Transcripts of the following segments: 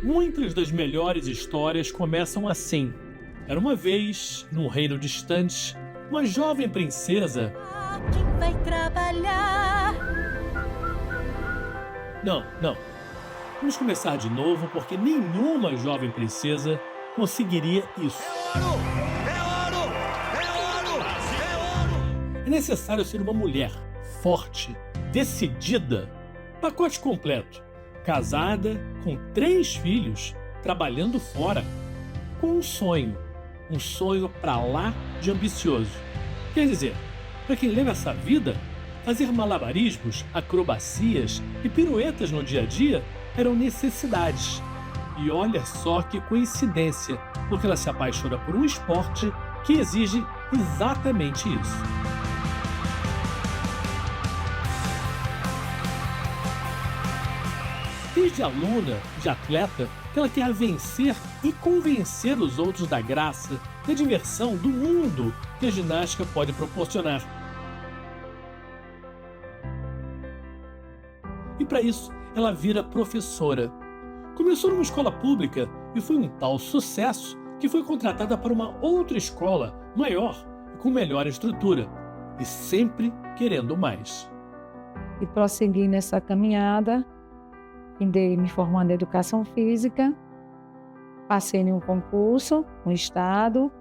Muitas das melhores histórias começam assim. Era uma vez, num reino distante, uma jovem princesa... Quem vai trabalhar? Não. Vamos começar de novo, porque nenhuma jovem princesa conseguiria isso. É necessário ser uma mulher forte, decidida, pacote completo, casada, com 3 filhos, trabalhando fora, com um sonho pra lá de ambicioso. Quer dizer, para quem leva essa vida, fazer malabarismos, acrobacias e piruetas no dia a dia eram necessidades. E olha só que coincidência, porque ela se apaixona por um esporte que exige exatamente isso. Desde aluna, de atleta, que ela quer vencer e convencer os outros da graça, da diversão, do mundo que a ginástica pode proporcionar. E para isso, ela vira professora. Começou numa escola pública e foi um tal sucesso que foi contratada para uma outra escola, maior e com melhor estrutura, e sempre querendo mais. E prossegui nessa caminhada, findei me formando em Educação Física, passei em um concurso no estado,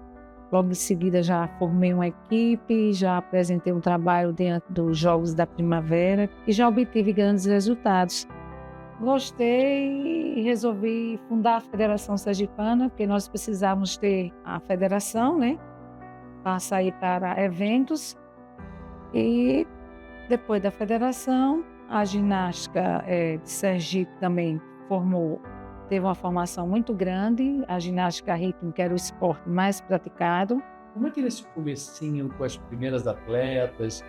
logo em seguida já formei uma equipe, já apresentei um trabalho dentro dos Jogos da Primavera e já obtive grandes resultados. Gostei e resolvi fundar a Federação Sergipana, porque nós precisávamos ter a federação, né, para sair para eventos. E depois da federação, a ginástica de Sergipe também teve uma formação muito grande. A ginástica rítmica era o esporte mais praticado. Como é que era esse comecinho com as primeiras atletas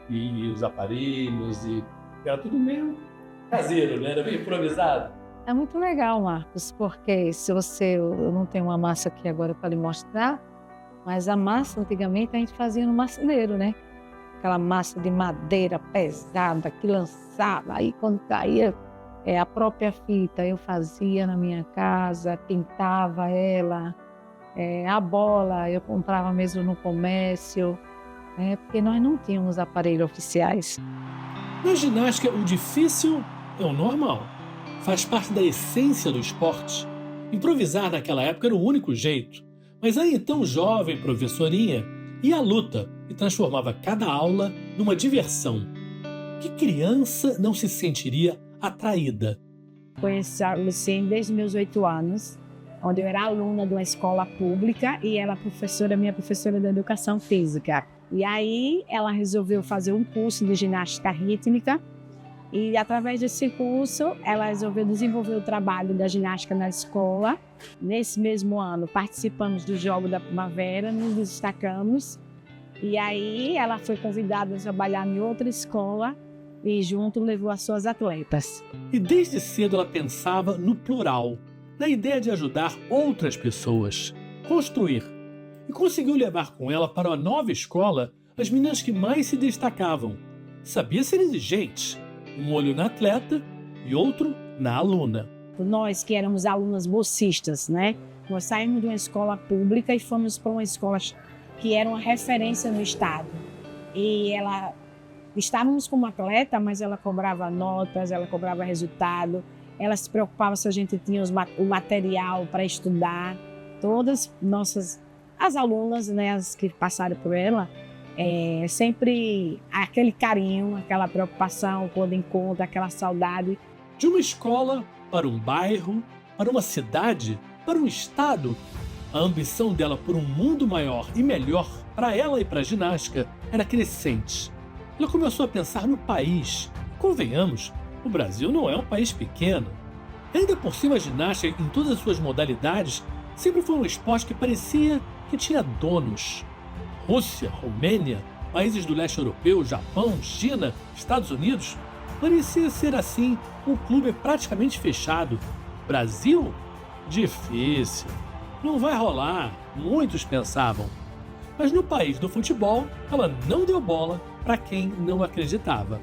e os aparelhos? Era tudo meio caseiro, né? Era meio improvisado. É muito legal, Marcos, porque eu não tenho uma massa aqui agora para lhe mostrar, mas a massa antigamente a gente fazia no marceneiro, né? Aquela massa de madeira pesada que lançava, aí quando caía a própria fita eu fazia na minha casa, pintava ela, a bola eu comprava mesmo no comércio, porque nós não tínhamos aparelhos oficiais. Na ginástica, o difícil é o normal, faz parte da essência do esporte. Improvisar naquela época era o único jeito, mas a então jovem professorinha ia à luta e transformava cada aula numa diversão. Que criança não se sentiria atraída? Conheci a Luciene desde meus 8 anos, onde eu era aluna de uma escola pública e ela minha professora de Educação Física. E aí ela resolveu fazer um curso de ginástica rítmica e através desse curso ela resolveu desenvolver o trabalho da ginástica na escola. Nesse mesmo ano participamos do Jogo da Primavera, nos destacamos. E aí ela foi convidada a trabalhar em outra escola e junto levou as suas atletas. E desde cedo ela pensava no plural, na ideia de ajudar outras pessoas, construir. E conseguiu levar com ela para a nova escola as meninas que mais se destacavam. Sabia ser exigente, um olho na atleta e outro na aluna. Nós que éramos alunas bolsistas, né? Nós saímos de uma escola pública e fomos para uma escola que era uma referência no estado. E estávamos como atleta, mas ela cobrava notas, ela cobrava resultado, ela se preocupava se a gente tinha o material para estudar. Todas as alunas, né, as que passaram por ela, sempre aquele carinho, aquela preocupação quando encontra, aquela saudade. De uma escola para um bairro, para uma cidade, para um estado, a ambição dela por um mundo maior e melhor para ela e para a ginástica era crescente. Ela começou a pensar no país. Convenhamos, o Brasil não é um país pequeno. Ainda por cima, a ginástica, em todas as suas modalidades, sempre foi um esporte que parecia que tinha donos. Rússia, Romênia, países do leste europeu, Japão, China, Estados Unidos, parecia ser assim um clube praticamente fechado. Brasil? Difícil. Não vai rolar, muitos pensavam. Mas no país do futebol, ela não deu bola para quem não acreditava.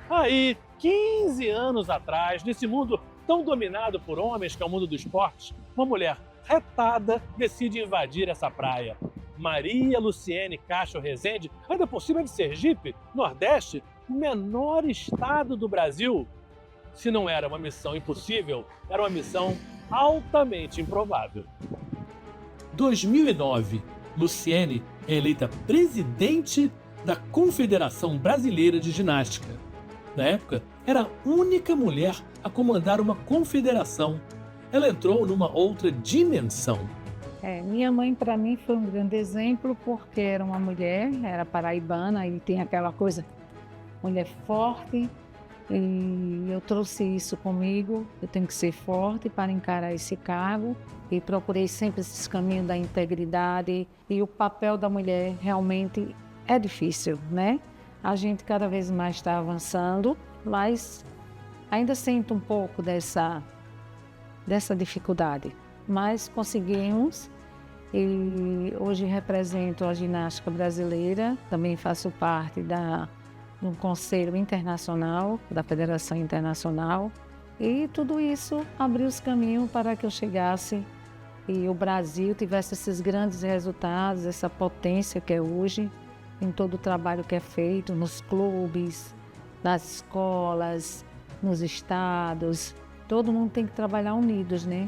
Aí, 15 anos atrás, nesse mundo tão dominado por homens que é o mundo do esporte, uma mulher retada decide invadir essa praia. Maria Luciene Castro Rezende, ainda por cima de Sergipe, Nordeste, o menor estado do Brasil. Se não era uma missão impossível, era uma missão altamente improvável. 2009, Luciene é eleita presidente da Confederação Brasileira de Ginástica. Na época, era a única mulher a comandar uma confederação. Ela entrou numa outra dimensão. Minha mãe, para mim, foi um grande exemplo, porque era uma mulher, era paraibana, e tem aquela coisa, mulher forte, e eu trouxe isso comigo. Eu tenho que ser forte para encarar esse cargo, e procurei sempre esses caminhos da integridade, e o papel da mulher realmente é difícil, né? A gente cada vez mais está avançando, mas ainda sinto um pouco dessa dificuldade. Mas conseguimos, e hoje represento a ginástica brasileira, também faço parte do Conselho Internacional, da Federação Internacional, e tudo isso abriu os caminhos para que eu chegasse e o Brasil tivesse esses grandes resultados, essa potência que é hoje, em todo o trabalho que é feito nos clubes, nas escolas, nos estados. Todo mundo tem que trabalhar unidos, né?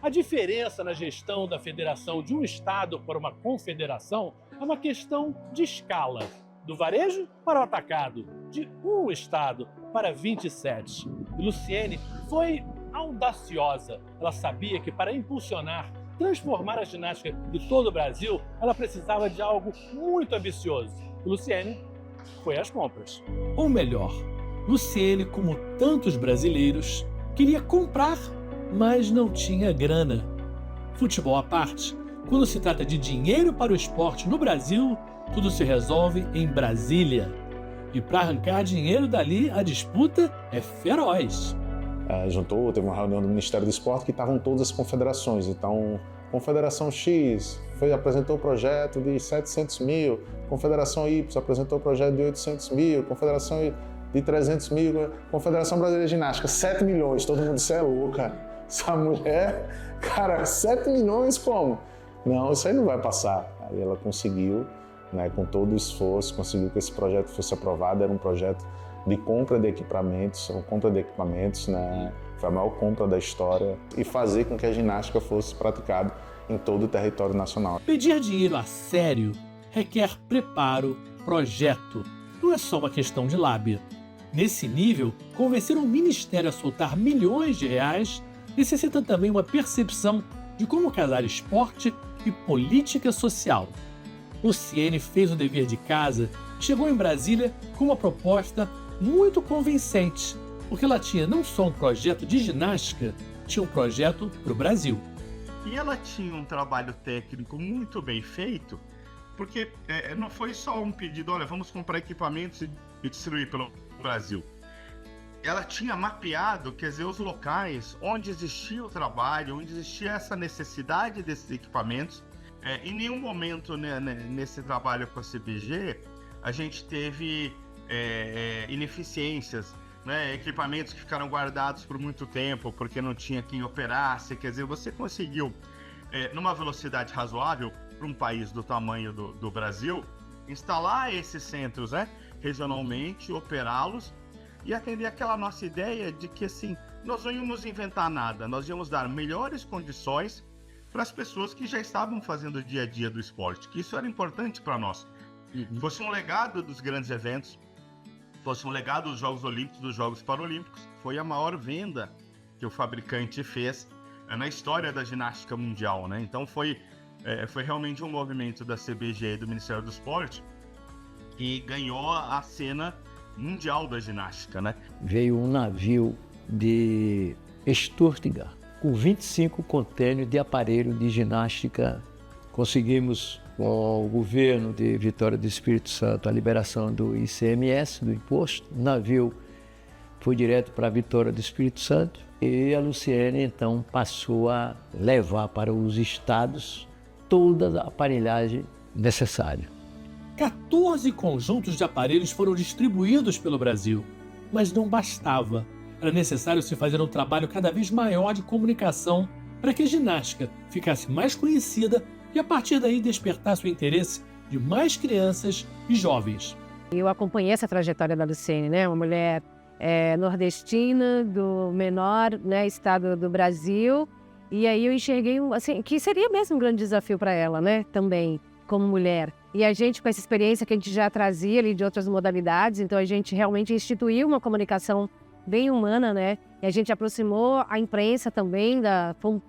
A diferença na gestão da federação de um estado para uma confederação é uma questão de escala. Do varejo para o atacado, de um estado para 27. E Luciene foi audaciosa. Ela sabia que para impulsionar, transformar a ginástica de todo o Brasil, ela precisava de algo muito ambicioso. E Luciene foi às compras. Ou melhor, Luciene, como tantos brasileiros, queria comprar, mas não tinha grana. Futebol à parte, quando se trata de dinheiro para o esporte no Brasil, tudo se resolve em Brasília. E para arrancar dinheiro dali, a disputa é feroz. Teve uma reunião do Ministério do Esporte que estavam todas as confederações. Então, Confederação X apresentou o projeto de 700 mil, Confederação Y apresentou o projeto de 800 mil, Confederação de 300 mil, Confederação Brasileira de Ginástica, 7 milhões. Todo mundo disse, é louca. Essa mulher, cara, 7 milhões como? Não, isso aí não vai passar. Aí ela conseguiu, né, com todo o esforço, conseguiu que esse projeto fosse aprovado. Era um projeto de compra de equipamentos, né? Foi a maior compra da história, e fazer com que a ginástica fosse praticada em todo o território nacional. Pedir dinheiro a sério requer preparo, projeto. Não é só uma questão de lábia. Nesse nível, convencer um ministério a soltar milhões de reais necessita também uma percepção de como casar esporte e política social. Luciene fez o dever de casa e chegou em Brasília com uma proposta muito convincente, porque ela tinha não só um projeto de ginástica, tinha um projeto para o Brasil. E ela tinha um trabalho técnico muito bem feito, porque não foi só um pedido, olha, vamos comprar equipamentos e distribuir pelo Brasil. Ela tinha mapeado, quer dizer, os locais onde existia o trabalho, onde existia essa necessidade desses equipamentos. Em nenhum momento, né, nesse trabalho com a CBG, a gente teve ineficiências, né, equipamentos que ficaram guardados por muito tempo porque não tinha quem operasse. Quer dizer, você conseguiu, numa velocidade razoável para um país do tamanho do Brasil, instalar esses centros, né, regionalmente, operá-los e atender aquela nossa ideia de que, assim, nós não íamos inventar nada, nós íamos dar melhores condições para as pessoas que já estavam fazendo o dia a dia do esporte, que isso era importante para nós. Fosse um legado dos grandes eventos, fosse um legado dos Jogos Olímpicos, dos Jogos Paralímpicos. Foi a maior venda que o fabricante fez na história da ginástica mundial, né? Então foi realmente um movimento da CBG e do Ministério do Esporte que ganhou a cena mundial da ginástica, né? Veio um navio de Stuttgart com 25 contêineres de aparelho de ginástica. Conseguimos, com o governo de Vitória do Espírito Santo, a liberação do ICMS, do imposto. O navio foi direto para a Vitória do Espírito Santo e a Luciene, então, passou a levar para os estados toda a aparelhagem necessária. 14 conjuntos de aparelhos foram distribuídos pelo Brasil, mas não bastava. era necessário se fazer um trabalho cada vez maior de comunicação para que a ginástica ficasse mais conhecida e a partir daí despertasse o interesse de mais crianças e jovens. Eu acompanhei essa trajetória da Luciene, né? Uma mulher nordestina, do menor, né, estado do Brasil. E aí eu enxerguei assim, que seria mesmo um grande desafio para ela, né? Também, como mulher. E a gente, com essa experiência que a gente já trazia ali de outras modalidades, então a gente realmente instituiu uma comunicação bem humana, né? E a gente aproximou a imprensa também, foi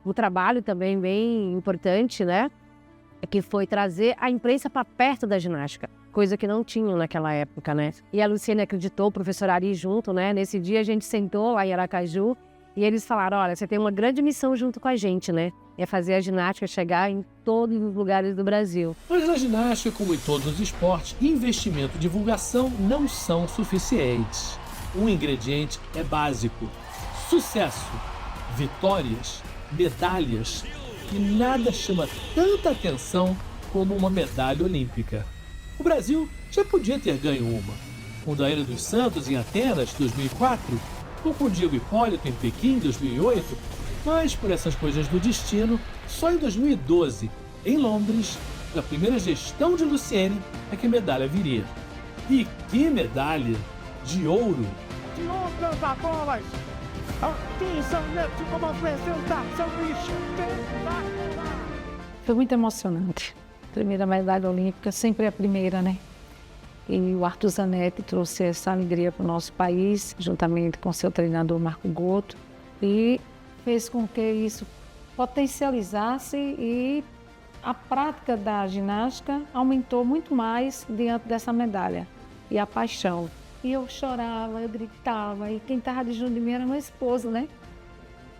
um trabalho também bem importante, né? Que foi trazer a imprensa para perto da ginástica, coisa que não tinham naquela época, né? E a Luciene acreditou, o professor Ari junto, né? Nesse dia a gente sentou lá em Aracaju e eles falaram, olha, você tem uma grande missão junto com a gente, né? É fazer a ginástica chegar em todos os lugares do Brasil. Mas na ginástica, como em todos os esportes, investimento e divulgação não são suficientes. Um ingrediente é básico: sucesso, vitórias, medalhas. E nada chama tanta atenção como uma medalha olímpica. O Brasil já podia ter ganho uma, com Daíra dos Santos em Atenas, 2004, ou com Diego Hipólito em Pequim, 2008, mas por essas coisas do destino, só em 2012, em Londres, na primeira gestão de Luciene, é que a medalha viria. E que medalha! De ouro! De outras atolas, artesanante como apresentação espetacular. Foi muito emocionante. Primeira medalha olímpica, sempre é a primeira, né? E o Arthur Zanetti trouxe essa alegria para o nosso país, juntamente com seu treinador Marco Gotto, e fez com que isso potencializasse e a prática da ginástica aumentou muito mais diante dessa medalha e a paixão. E eu chorava, eu gritava, e quem estava de junto de mim era meu esposo, né?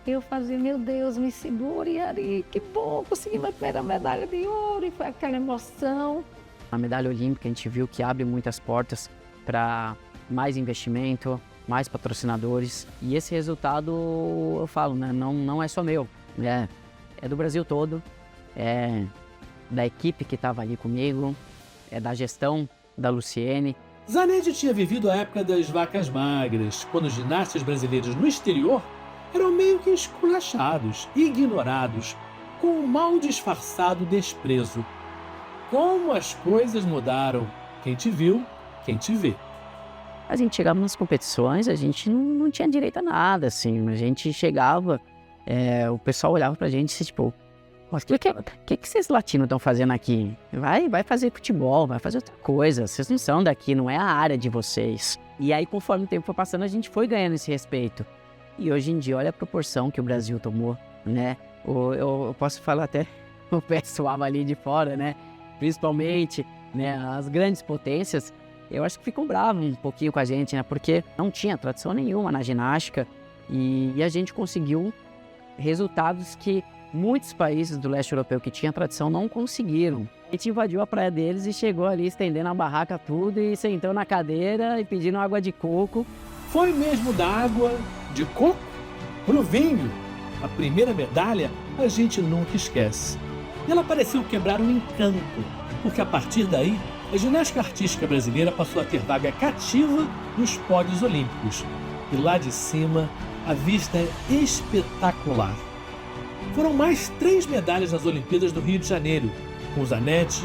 Eu fazia, meu Deus, me segure, Ari, que bom, consegui minha primeira medalha de ouro, e foi aquela emoção. A medalha olímpica a gente viu que abre muitas portas para mais investimento, mais patrocinadores, e esse resultado, eu falo, né, não é só meu, é do Brasil todo, é da equipe que estava ali comigo, é da gestão da Luciene. Zanetti tinha vivido a época das vacas magras, quando os ginastas brasileiros no exterior eram meio que esculachados, ignorados, com um mal disfarçado desprezo. Como as coisas mudaram. Quem te viu, quem te vê. A gente chegava nas competições, a gente não tinha direito a nada, assim. A gente chegava, o pessoal olhava pra gente e tipo, o que esses latinos estão fazendo aqui? Vai fazer futebol, vai fazer outra coisa. Vocês não são daqui, não é a área de vocês. E aí, conforme o tempo foi passando, a gente foi ganhando esse respeito. E hoje em dia, olha a proporção que o Brasil tomou, né? Eu posso falar até o pessoal ali de fora, né? Principalmente, né, as grandes potências, eu acho que ficam bravos um pouquinho com a gente, né? Porque não tinha tradição nenhuma na ginástica e a gente conseguiu resultados que muitos países do leste europeu que tinham tradição não conseguiram. A gente invadiu a praia deles e chegou ali estendendo a barraca tudo e sentou na cadeira e pedindo água de coco. Foi mesmo da água de coco pro vinho. A primeira medalha a gente nunca esquece. E ela pareceu quebrar um encanto, porque a partir daí, a ginástica artística brasileira passou a ter vaga cativa nos pódios olímpicos. E lá de cima, a vista é espetacular. Foram mais 3 medalhas nas Olimpíadas do Rio de Janeiro, com Zanetti,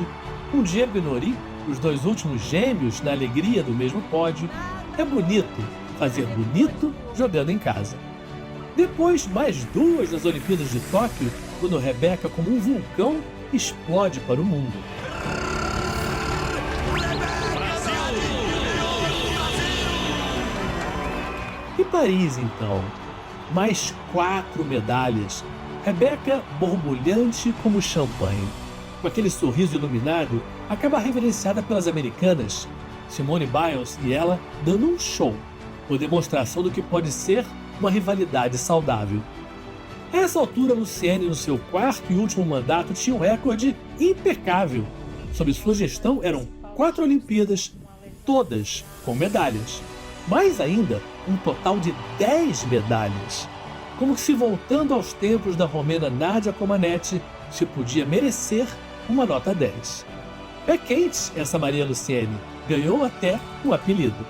com Diego e Nori, os 2 últimos gêmeos na alegria do mesmo pódio. É bonito fazer bonito jogando em casa. Depois, mais 2 nas Olimpíadas de Tóquio, quando Rebeca, como um vulcão, explode para o mundo. E Paris, então? Mais 4 medalhas. Rebeca borbulhante como champanhe. Com aquele sorriso iluminado, acaba reverenciada pelas americanas, Simone Biles e ela dando um show, por demonstração do que pode ser uma rivalidade saudável. A essa altura, Luciene, no seu 4º e último mandato, tinha um recorde impecável. Sob sua gestão, eram 4 Olimpíadas, todas com medalhas. Mais ainda, um total de 10 medalhas. Como se voltando aos tempos da romena Nadia Comaneci, se podia merecer uma nota 10. É quente essa Maria Luciene, ganhou até um apelido.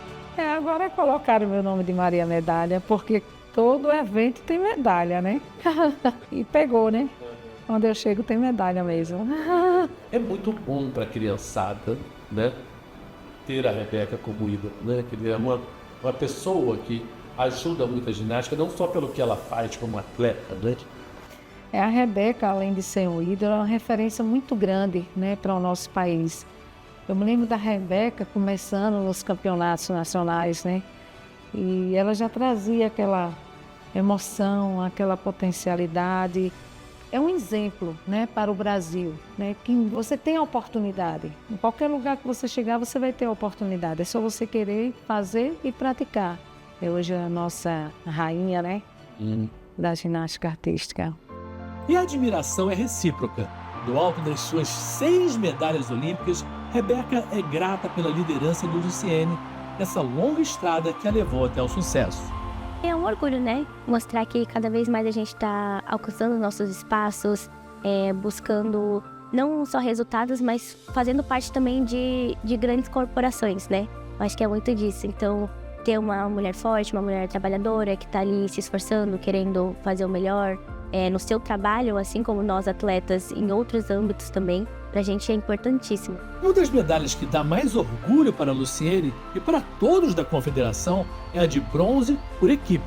Agora colocaram meu nome de Maria Medalha, porque todo evento tem medalha, né? E pegou, né? Quando eu chego tem medalha mesmo. É muito bom para a criançada, né? Ter a Rebeca como ídolo, né? Que é uma pessoa que ajuda muito a ginástica, não só pelo que ela faz como atleta, né? A Rebeca, além de ser um ídolo, é uma referência muito grande, né, para o nosso país. Eu me lembro da Rebeca começando nos campeonatos nacionais, né? E ela já trazia aquela emoção, aquela potencialidade. É um exemplo, né, para o Brasil, né, que você tem a oportunidade. Em qualquer lugar que você chegar, você vai ter a oportunidade. É só você querer fazer e praticar. É hoje a nossa rainha, né, da ginástica artística. E a admiração é recíproca. Do alto das suas 6 medalhas olímpicas, Rebeca é grata pela liderança do Luciene nessa longa estrada que a levou até o sucesso. É um orgulho, né? Mostrar que cada vez mais a gente está alcançando nossos espaços, buscando não só resultados, mas fazendo parte também de grandes corporações, né? Eu acho que é muito disso. Então, ter uma mulher forte, uma mulher trabalhadora que está ali se esforçando, querendo fazer o melhor no seu trabalho, assim como nós atletas em outros âmbitos também, pra gente é importantíssimo. Uma das medalhas que dá mais orgulho para a Luciene e para todos da confederação é a de bronze por equipe.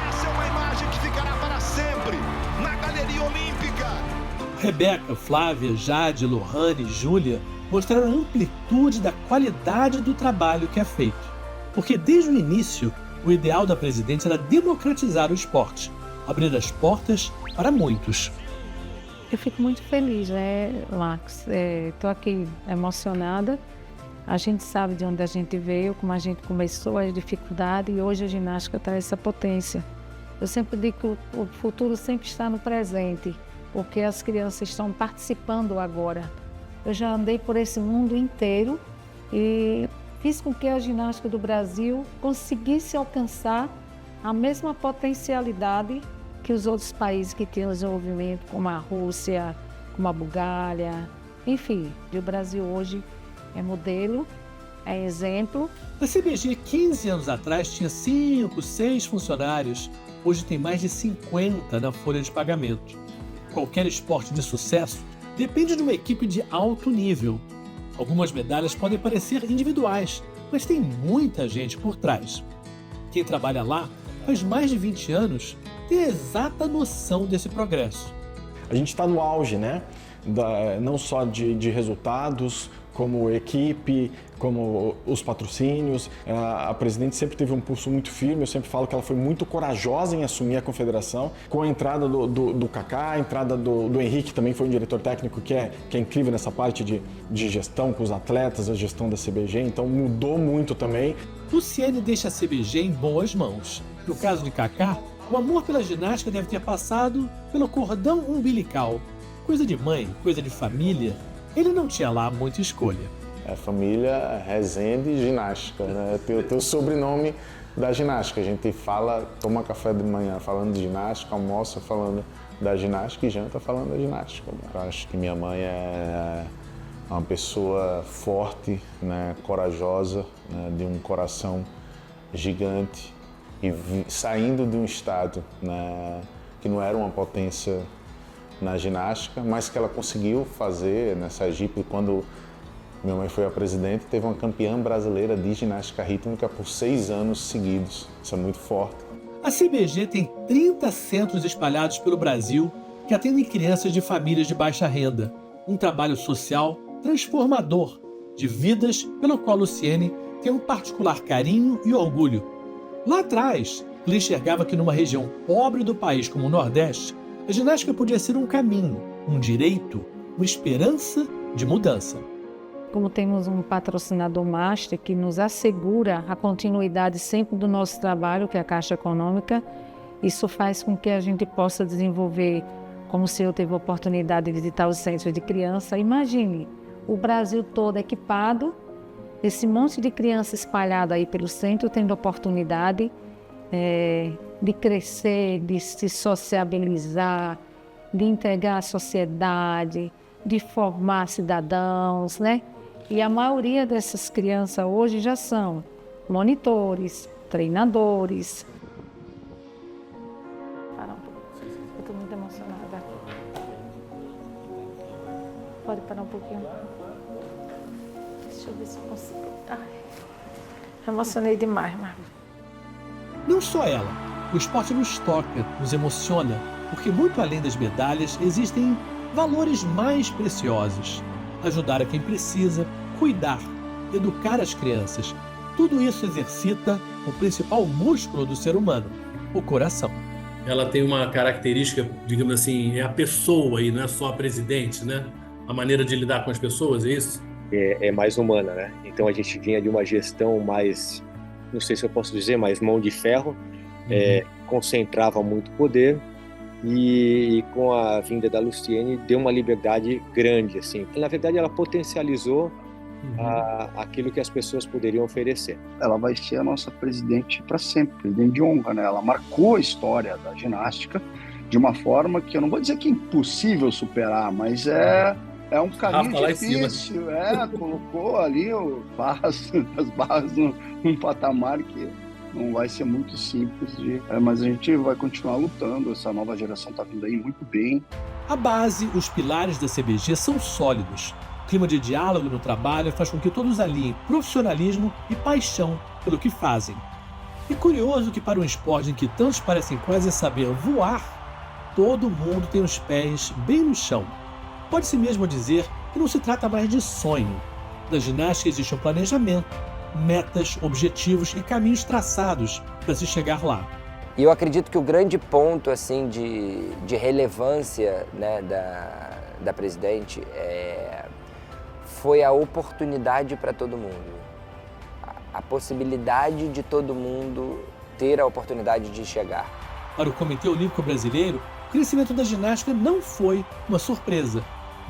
Essa é uma imagem que ficará para sempre na galeria olímpica. Rebeca, Flávia, Jade, Lohane e Júlia mostraram a amplitude da qualidade do trabalho que é feito. Porque desde o início, o ideal da presidente era democratizar o esporte, abrir as portas para muitos. Eu fico muito feliz, né, Marcos? Estou aqui emocionada. A gente sabe de onde a gente veio, como a gente começou, as dificuldades, e hoje a ginástica está essa potência. Eu sempre digo que o futuro sempre está no presente, porque as crianças estão participando agora. Eu já andei por esse mundo inteiro e fiz com que a ginástica do Brasil conseguisse alcançar a mesma potencialidade que os outros países que têm desenvolvimento, como a Rússia, como a Bulgária, enfim. O Brasil hoje é modelo, é exemplo. A CBG, 15 anos atrás, tinha 5, 6 funcionários. Hoje tem mais de 50 na folha de pagamento. Qualquer esporte de sucesso depende de uma equipe de alto nível. Algumas medalhas podem parecer individuais, mas tem muita gente por trás. Quem trabalha lá faz mais de 20 anos tem a exata noção desse progresso. A gente está no auge, né? Não só de resultados, como equipe, como os patrocínios. A presidente sempre teve um pulso muito firme, eu sempre falo que ela foi muito corajosa em assumir a confederação. Com a entrada do Kaká, a entrada do Henrique, também foi um diretor técnico que é incrível nessa parte de gestão com os atletas, a gestão da CBG, então mudou muito também. Luciene deixa a CBG em boas mãos. No caso de Kaká, o amor pela ginástica deve ter passado pelo cordão umbilical. Coisa de mãe, coisa de família, ele não tinha lá muita escolha. É família Rezende Ginástica, né? Tem o teu sobrenome da ginástica. A gente toma café de manhã falando de ginástica, almoça falando da ginástica e janta falando da ginástica. Eu acho que minha mãe é uma pessoa forte, né? Corajosa, né? De um coração gigante. E saindo de um estado, né, que não era uma potência na ginástica, mas que ela conseguiu fazer nessa equipe. Quando minha mãe foi a presidente, teve uma campeã brasileira de ginástica rítmica por 6 anos seguidos. Isso é muito forte. A CBG tem 30 centros espalhados pelo Brasil que atendem crianças de famílias de baixa renda. Um trabalho social transformador de vidas pelo qual Luciene tem um particular carinho e orgulho. Lá atrás, ele enxergava que numa região pobre do país como o Nordeste, a ginástica podia ser um caminho, um direito, uma esperança de mudança. Como temos um patrocinador master que nos assegura a continuidade sempre do nosso trabalho, que é a Caixa Econômica, isso faz com que a gente possa desenvolver, como o senhor teve a oportunidade de visitar os centros de criança, imagine, o Brasil todo equipado, esse monte de criança espalhada aí pelo centro, tendo oportunidade de crescer, de se sociabilizar, de integrar a sociedade, de formar cidadãos, né? E a maioria dessas crianças hoje já são monitores, treinadores. Para um pouco. Eu estou muito emocionada. Pode parar um pouquinho? Deixa eu ver se eu consigo. Ai, emocionei demais, Marcos. Não só ela, o esporte nos toca, nos emociona, porque muito além das medalhas existem valores mais preciosos. Ajudar a quem precisa, cuidar, educar as crianças. Tudo isso exercita o principal músculo do ser humano, o coração. Ela tem uma característica, digamos assim, é a pessoa e não é só a presidente, né? A maneira de lidar com as pessoas, é isso? É mais humana, né? Então a gente vinha de uma gestão mais, não sei se eu posso dizer, mais mão de ferro, concentrava muito poder e com a vinda da Luciene deu uma liberdade grande, assim. Na verdade ela potencializou aquilo que as pessoas poderiam oferecer. Ela vai ser a nossa presidente para sempre, presidente de honra, né? Ela marcou a história da ginástica de uma forma que eu não vou dizer que é impossível superar, mas é um caminho difícil, colocou ali as barras num patamar que não vai ser muito simples, mas a gente vai continuar lutando, essa nova geração está vindo aí muito bem. A base, os pilares da CBG são sólidos. O clima de diálogo no trabalho faz com que todos aliem profissionalismo e paixão pelo que fazem. E curioso que para um esporte em que tantos parecem quase saber voar, todo mundo tem os pés bem no chão. Pode-se mesmo dizer que não se trata mais de sonho. Na ginástica existe um planejamento, metas, objetivos e caminhos traçados para se chegar lá. E eu acredito que o grande ponto assim, de relevância, né, da presidente foi a oportunidade para todo mundo. A possibilidade de todo mundo ter a oportunidade de chegar. Para o Comitê Olímpico Brasileiro, o crescimento da ginástica não foi uma surpresa,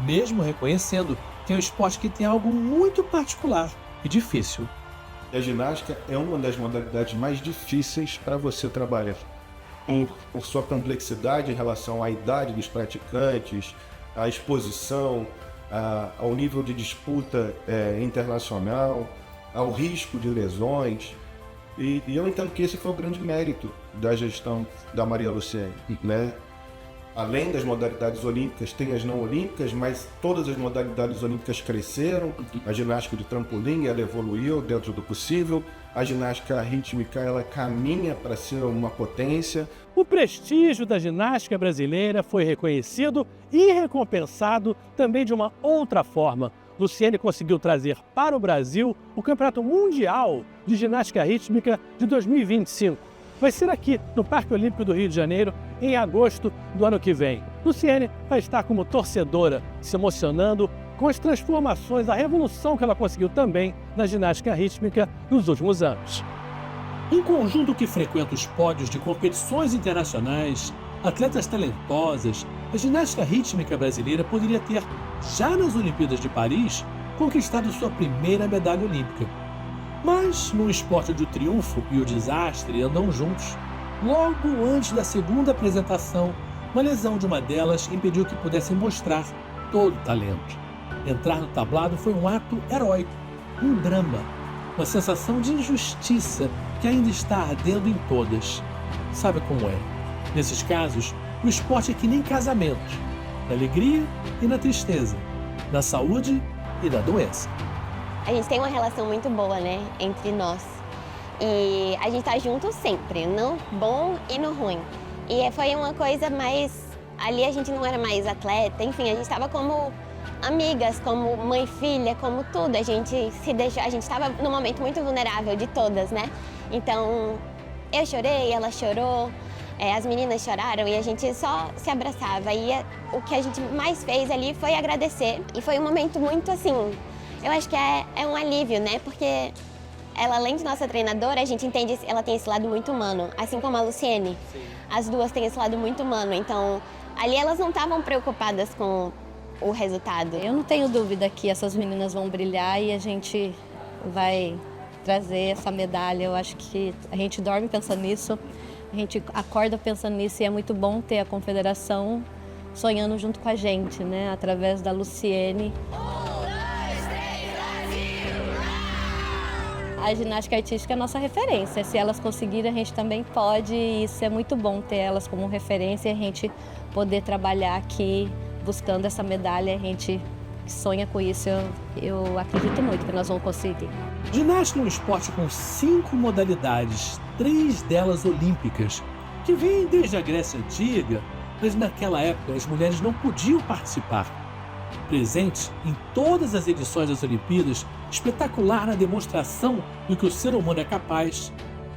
mesmo reconhecendo que é um esporte que tem algo muito particular e difícil. A ginástica é uma das modalidades mais difíceis para você trabalhar. Por sua complexidade em relação à idade dos praticantes, à exposição, ao nível de disputa internacional, ao risco de lesões. E eu entendo que esse foi o grande mérito da gestão da Maria Luciene, né? Além das modalidades olímpicas, tem as não olímpicas, mas todas as modalidades olímpicas cresceram. A ginástica de trampolim, ela evoluiu dentro do possível. A ginástica rítmica, ela caminha para ser uma potência. O prestígio da ginástica brasileira foi reconhecido e recompensado também de uma outra forma. Luciene conseguiu trazer para o Brasil o Campeonato Mundial de Ginástica Rítmica de 2025. Vai ser aqui no Parque Olímpico do Rio de Janeiro, em agosto do ano que vem. Luciene vai estar como torcedora, se emocionando com as transformações, a revolução que ela conseguiu também na ginástica rítmica nos últimos anos. Um conjunto que frequenta os pódios de competições internacionais, atletas talentosas, a ginástica rítmica brasileira poderia ter, já nas Olimpíadas de Paris, conquistado sua primeira medalha olímpica. Mas, no esporte onde o triunfo e o desastre andam juntos, logo antes da segunda apresentação, uma lesão de uma delas impediu que pudessem mostrar todo o talento. Entrar no tablado foi um ato heróico, um drama, uma sensação de injustiça que ainda está ardendo em todas. Sabe como é? Nesses casos, o esporte é que nem casamento, na alegria e na tristeza, na saúde e na doença. A gente tem uma relação muito boa, né, entre nós. E a gente tá junto sempre, no bom e no ruim. E foi uma coisa mais... Ali a gente não era mais atleta, enfim, a gente tava como amigas, como mãe e filha, como tudo. A gente se deixou, a gente tava num momento muito vulnerável de todas, né? Então, eu chorei, ela chorou, as meninas choraram e a gente só se abraçava. E o que a gente mais fez ali foi agradecer. E foi um momento muito assim... Eu acho que é um alívio, né? Porque ela, além de nossa treinadora, a gente entende que ela tem esse lado muito humano. Assim como a Luciene. Sim. As duas têm esse lado muito humano. Então, ali elas não estavam preocupadas com o resultado. Eu não tenho dúvida que essas meninas vão brilhar e a gente vai trazer essa medalha. Eu acho que a gente dorme pensando nisso, a gente acorda pensando nisso e é muito bom ter a confederação sonhando junto com a gente, né? Através da Luciene. a ginástica artística é a nossa referência. Se elas conseguirem, a gente também pode, e isso é muito bom ter elas como referência e a gente poder trabalhar aqui buscando essa medalha. A gente sonha com isso, eu acredito muito que nós vamos conseguir. Ginástica é um esporte com 5 modalidades, 3 delas olímpicas, que vêm desde a Grécia Antiga, mas naquela época as mulheres não podiam participar. Presente em todas as edições das Olimpíadas, espetacular na demonstração do que o ser humano é capaz,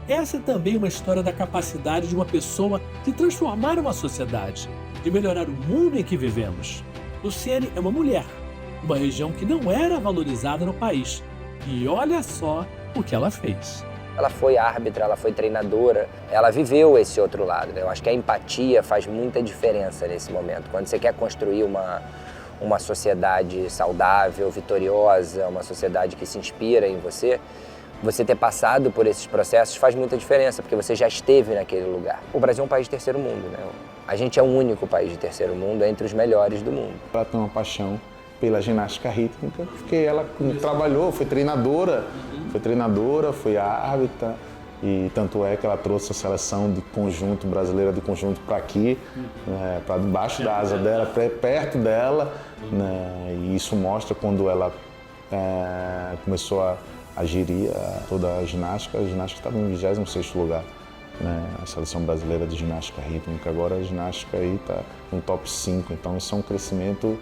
essa é também uma história da capacidade de uma pessoa de transformar uma sociedade, de melhorar o mundo em que vivemos. Luciene é uma mulher, uma região que não era valorizada no país. E olha só o que ela fez. Ela foi árbitra, ela foi treinadora, ela viveu esse outro lado, né? Eu acho que a empatia faz muita diferença nesse momento. Quando você quer construir uma sociedade saudável, vitoriosa, uma sociedade que se inspira em você, você ter passado por esses processos faz muita diferença, porque você já esteve naquele lugar. O Brasil é um país de terceiro mundo, né? A gente é o único país de terceiro mundo entre os melhores do mundo. Ela tem uma paixão pela ginástica rítmica, porque ela trabalhou, foi treinadora, foi árbitra, e tanto é que ela trouxe a seleção de conjunto brasileira de conjunto para aqui, né, para debaixo da asa dela, perto dela, né, e isso mostra quando ela começou a gerir toda a ginástica estava em 26º lugar, né, a seleção brasileira de ginástica rítmica. Agora a ginástica aí está no top 5, então isso é um crescimento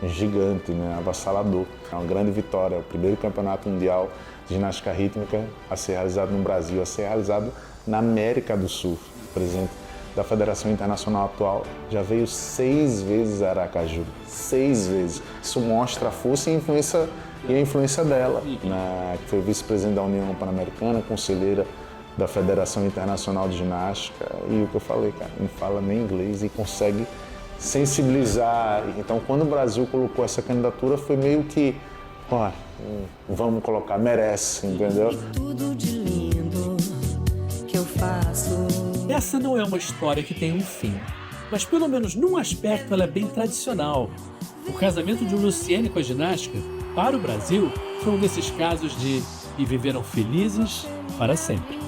gigante, né, avassalador. É uma grande vitória, o primeiro campeonato mundial de ginástica rítmica a ser realizado no Brasil, a ser realizado na América do Sul. O presidente da Federação Internacional atual já veio 6 vezes a Aracaju, 6 vezes. Isso mostra a força e a influência dela, né, que foi vice-presidente da União Pan-Americana, conselheira da Federação Internacional de Ginástica, e o que eu falei, cara, não fala nem inglês e consegue sensibilizar. Então, quando o Brasil colocou essa candidatura, foi meio que, ó, vamos colocar, merece, entendeu? Tudo de lindo que eu faço. Essa não é uma história que tem um fim, mas pelo menos num aspecto ela é bem tradicional. O casamento de Luciene com a ginástica, para o Brasil, foi um desses casos de e viveram felizes para sempre.